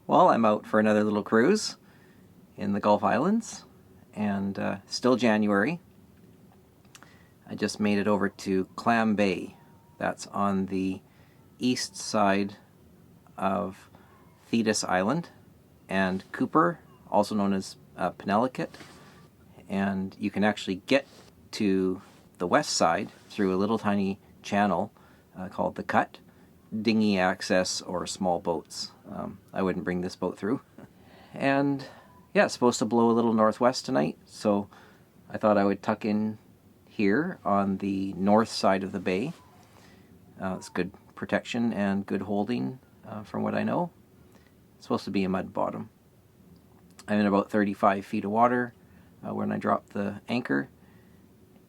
Well, I'm out for another little cruise in the Gulf Islands, and still January. I just made it over to Clam Bay. That's on the east side of Thetis Island and Cooper, also known as Penelakut. And you can actually get to the west side through a little tiny channel called the Cut, dinghy access or small boats. I wouldn't bring this boat through. And yeah, it's supposed to blow a little northwest tonight, so I thought I would tuck in here on the north side of the bay. It's good protection and good holding from what I know. It's supposed to be a mud bottom. I'm in about 35 feet of water when I drop the anchor,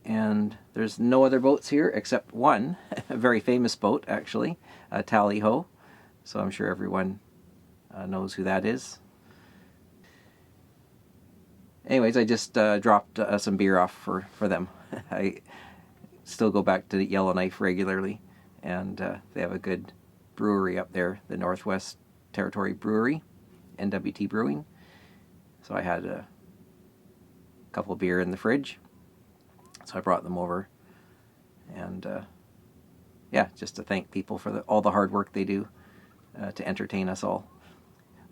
and there's no other boats here except one, a very famous boat actually, Tally-Ho, so I'm sure everyone knows who that is. Anyways, I just dropped some beer off for them. I still go back to Yellowknife regularly, and they have a good brewery up there, the Northwest Territory Brewery, NWT Brewing. So I had a couple of beer in the fridge, so I brought them over, and yeah, just to thank people for all the hard work they do to entertain us all.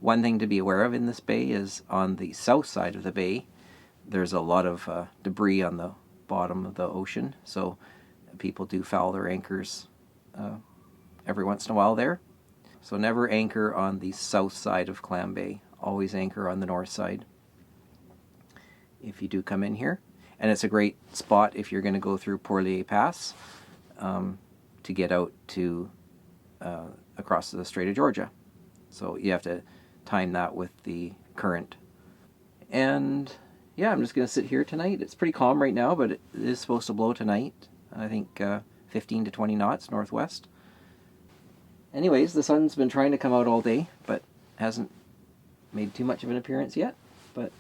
One thing to be aware of in this bay is on the south side of the bay, there's a lot of debris on the bottom of the ocean, so people do foul their anchors every once in a while there. So never anchor on the south side of Clam Bay, always anchor on the north side if you do come in here. And it's a great spot if you're going to go through Porlier Pass to get out to across the Strait of Georgia. So you have to time that with the current. And yeah, I'm just going to sit here tonight. It's pretty calm right now, but it is supposed to blow tonight. I think 15 to 20 knots northwest. Anyways, the sun's been trying to come out all day, but hasn't made too much of an appearance yet. But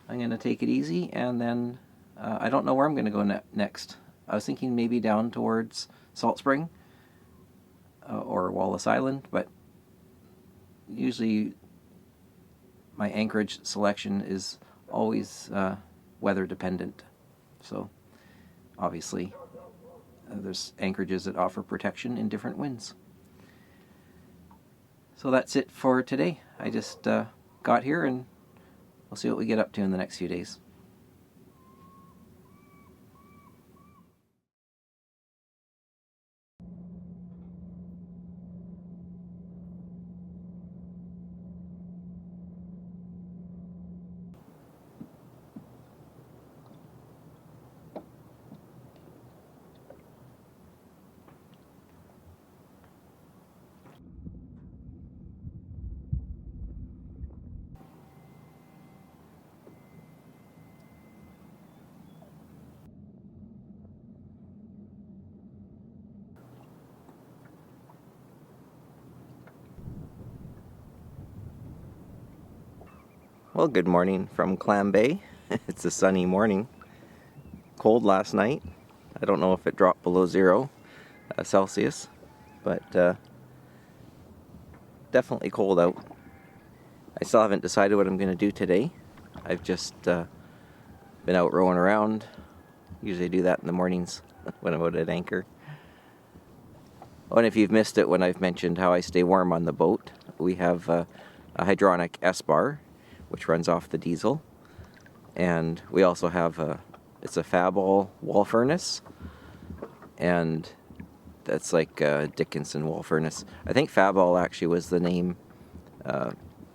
I'm going to take it easy, and then I don't know where I'm going to go next. I was thinking maybe down towards Salt Spring or Wallis Island, but usually my anchorage selection is always weather dependent. So obviously there's anchorages that offer protection in different winds. So that's it for today. I just got here, and we'll see what we get up to in the next few days. Well, good morning from Clam Bay. It's a sunny morning. Cold last night. I don't know if it dropped below 0 Celsius, but definitely cold out. I still haven't decided what I'm going to do today. I've just been out rowing around. Usually I do that in the mornings when I'm out at anchor. Oh, and if you've missed it when I've mentioned how I stay warm on the boat, we have a hydronic S-bar, which runs off the diesel, and we also have it's a Faball wall furnace, and that's like a Dickinson wall furnace. I think Faball actually was the name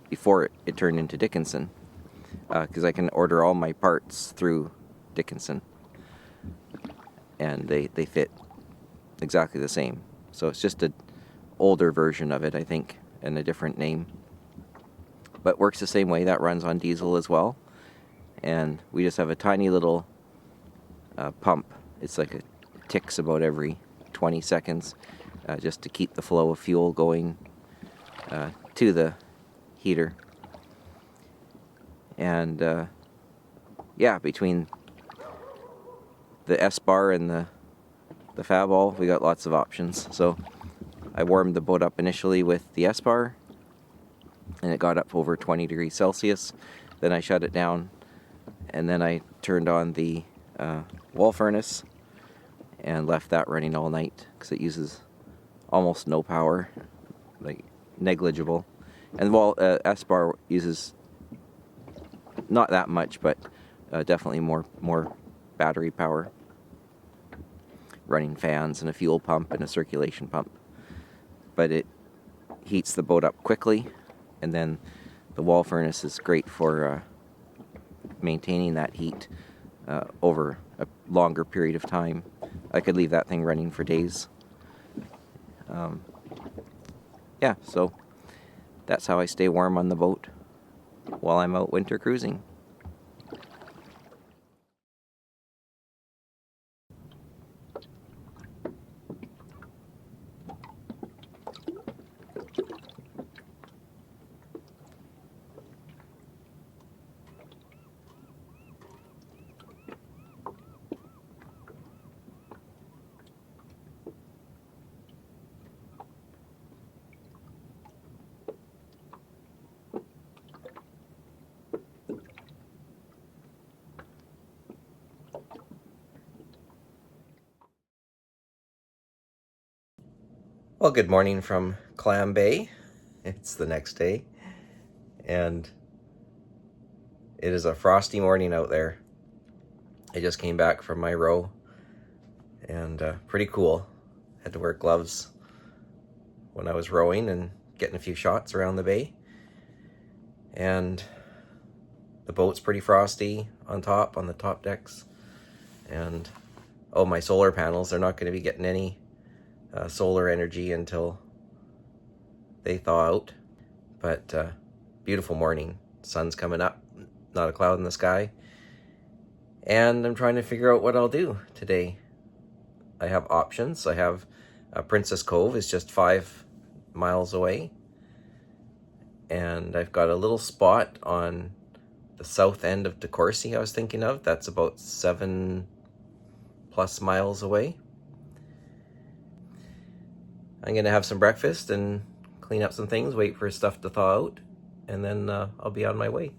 before it turned into Dickinson, because I can order all my parts through Dickinson, and they fit exactly the same. So it's just an older version of it, I think, and a different name. But works the same way. That runs on diesel as well. And we just have a tiny little pump. It's like it ticks about every 20 seconds just to keep the flow of fuel going to the heater. And yeah, between the S-bar and the Faball, we got lots of options. So I warmed the boat up initially with the S-bar, and it got up over 20 degrees Celsius. Then I shut it down, and then I turned on the wall furnace and left that running all night because it uses almost no power, like negligible. And the wall S-bar uses not that much, but definitely more battery power. Running fans and a fuel pump and a circulation pump. But it heats the boat up quickly, and then the wall furnace is great for maintaining that heat over a longer period of time. I could leave that thing running for days. Yeah, so that's how I stay warm on the boat while I'm out winter cruising. Well, good morning from Clam Bay. It's the next day, and it is a frosty morning out there. I just came back from my row, and pretty cool. Had to wear gloves when I was rowing and getting a few shots around the bay. And the boat's pretty frosty on the top decks. And oh, my solar panels, they're not going to be getting any solar energy until they thaw out. But beautiful morning. Sun's coming up, not a cloud in the sky. And I'm trying to figure out what I'll do today. I have options. I have Princess Cove is just 5 miles away. And I've got a little spot on the south end of DeCourcy I was thinking of. That's about 7+ miles away. I'm going to have some breakfast and clean up some things, wait for stuff to thaw out, and then I'll be on my way.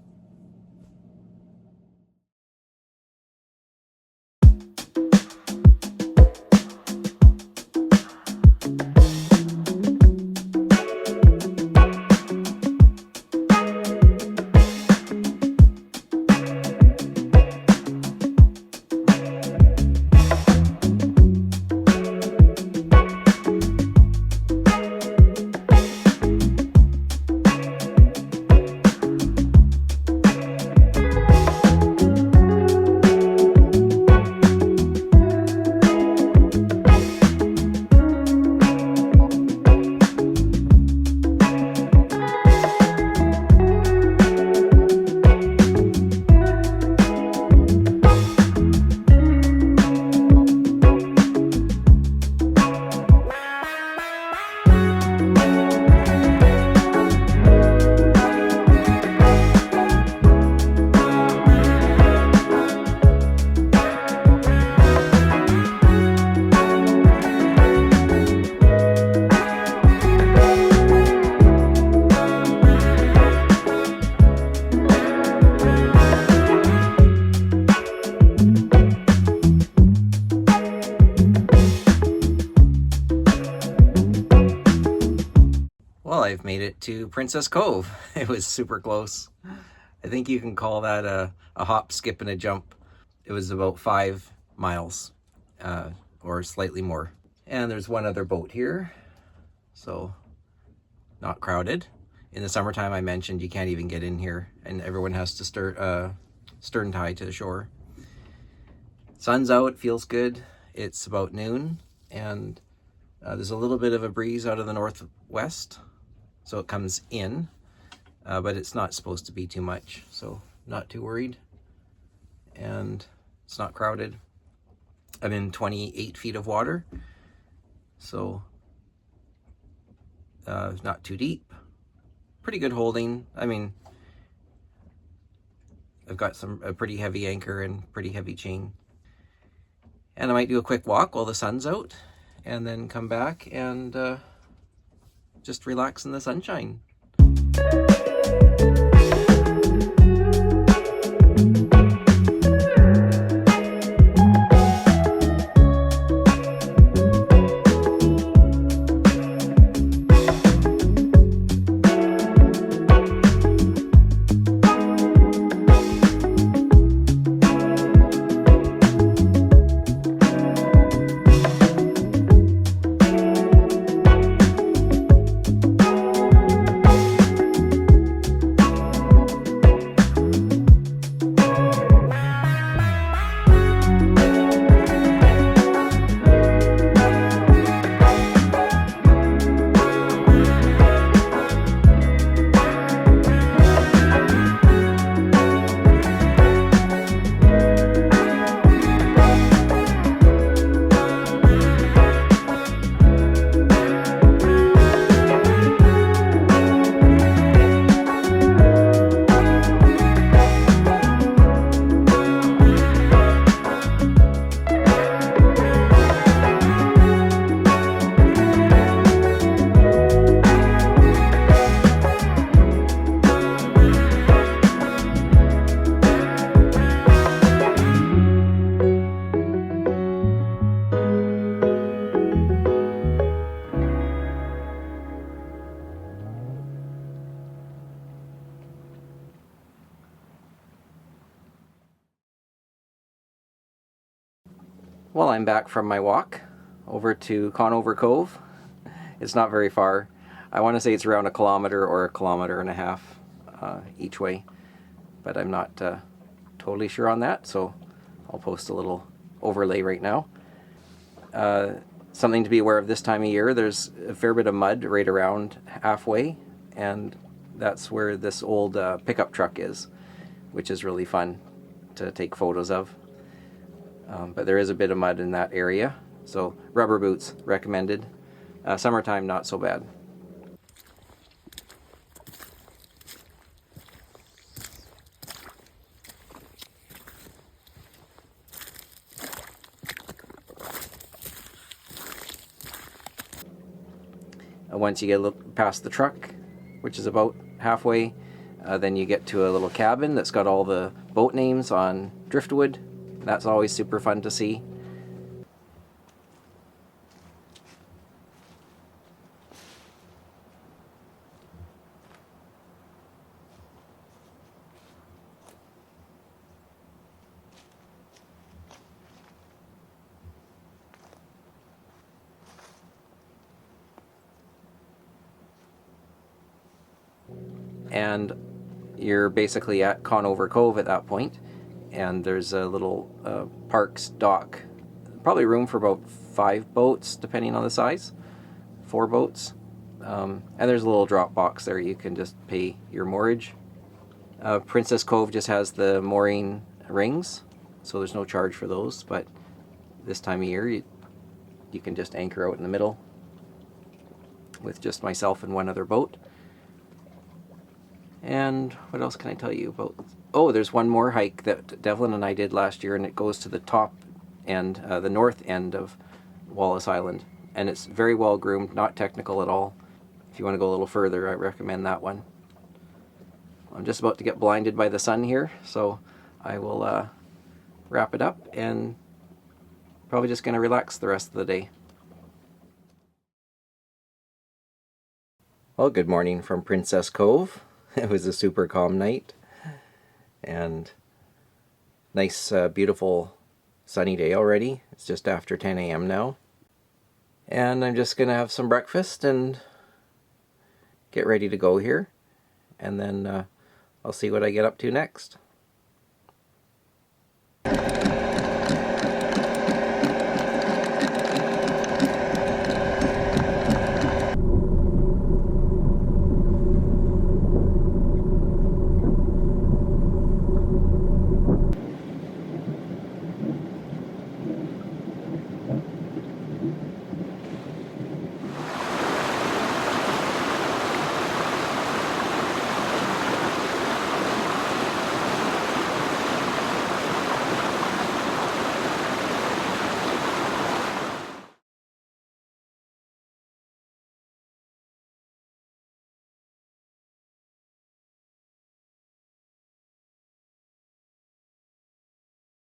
I've made it to Princess Cove. It was super close. I think you can call that a hop, skip, and a jump. It was about 5 miles or slightly more. And there's one other boat here, so not crowded. In the summertime, I mentioned you can't even get in here, and everyone has to stern tie to the shore. Sun's out, feels good. It's about noon, and there's a little bit of a breeze out of the northwest, so it comes in, but it's not supposed to be too much, so not too worried. And it's not crowded. I'm in 28 feet of water, so not too deep. Pretty good holding. I mean, I've got a pretty heavy anchor and pretty heavy chain. And I might do a quick walk while the sun's out, and then come back and just relax in the sunshine. Well, I'm back from my walk over to Conover Cove. It's not very far. I want to say it's around 1 kilometer or 1.5 kilometers each way, but I'm not totally sure on that, so I'll post a little overlay right now. Something to be aware of this time of year, there's a fair bit of mud right around halfway, and that's where this old pickup truck is, which is really fun to take photos of. But there is a bit of mud in that area, so rubber boots recommended. Summertime, not so bad. Once you get past the truck, which is about halfway, then you get to a little cabin that's got all the boat names on driftwood. That's always super fun to see. And you're basically at Conover Cove at that point, and there's a little parks dock, probably room for about 5 boats depending on the size, 4 boats, and there's a little drop box there. You can just pay your moorage. Princess Cove just has the mooring rings, so there's no charge for those, but this time of year you can just anchor out in the middle with just myself and one other boat. And what else can I tell you about? Oh, there's one more hike that Devlin and I did last year, and it goes to the top end, the north end of Wallis Island. And it's very well groomed, not technical at all. If you want to go a little further, I recommend that one. I'm just about to get blinded by the sun here, so I will wrap it up and probably just going to relax the rest of the day. Well, good morning from Princess Cove. It was a super calm night, and nice, beautiful, sunny day already. It's just after 10 a.m. now, and I'm just going to have some breakfast and get ready to go here, and then I'll see what I get up to next.